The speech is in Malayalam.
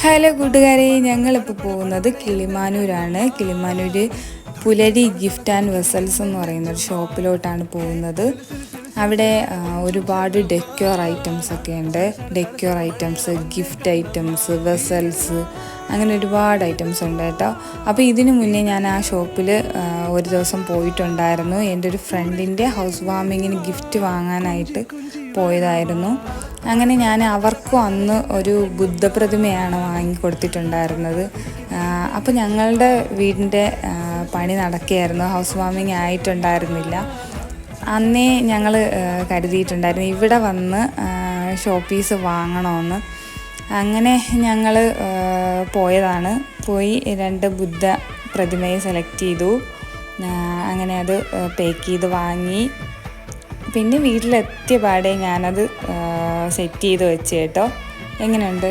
ഹലോ കൂട്ടുകാരെ, ഞങ്ങളിപ്പോൾ പോകുന്നത് കിളിമാനൂരാണ്. കിളിമാനൂർ പുലരി ഗിഫ്റ്റ് ആൻഡ് വെസൽസ് എന്ന് പറയുന്നൊരു ഷോപ്പിലോട്ടാണ് പോകുന്നത്. അവിടെ ഒരുപാട് ഡെക്യോർ ഐറ്റംസ് ഒക്കെ ഉണ്ട്. ഡെക്യോർ ഐറ്റംസ്, ഗിഫ്റ്റ് ഐറ്റംസ്, വെസൽസ്, അങ്ങനെ ഒരുപാട് ഐറ്റംസ് ഉണ്ട് കേട്ടോ. അപ്പോൾ ഇതിനു മുന്നേ ഞാൻ ആ ഷോപ്പിൽ ഒരു ദിവസം പോയിട്ടുണ്ടായിരുന്നു. എൻ്റെ ഒരു ഫ്രണ്ടിൻ്റെ ഹൗസ് വാമിങ്ങിന് ഗിഫ്റ്റ് വാങ്ങാനായിട്ട് പോയതായിരുന്നു. അങ്ങനെ ഞാൻ അവർക്കും അന്ന് ഒരു ബുദ്ധപ്രതിമയാണ് വാങ്ങിക്കൊടുത്തിട്ടുണ്ടായിരുന്നത്. അപ്പോൾ ഞങ്ങളുടെ വീടിൻ്റെ പണി നടക്കുകയായിരുന്നു, ഹൗസ് വാമിങ് ആയിട്ടുണ്ടായിരുന്നില്ല. അന്നേ ഞങ്ങൾ കരുതിയിട്ടുണ്ടായിരുന്നു ഇവിടെ വന്ന് ഷോപ്പീസ് വാങ്ങണമെന്ന്. അങ്ങനെ ഞങ്ങൾ പോയതാണ്. പോയി 2 ബുദ്ധ പ്രതിമയെ സെലക്ട് ചെയ്തു. അങ്ങനെ അത് പാക്ക് ചെയ്ത് വാങ്ങി. പിന്നെ വീട്ടിലെത്തിയ പാടെ ഞാനത് സെറ്റ് ചെയ്ത് വെച്ച് കേട്ടോ. എങ്ങനെയുണ്ട്?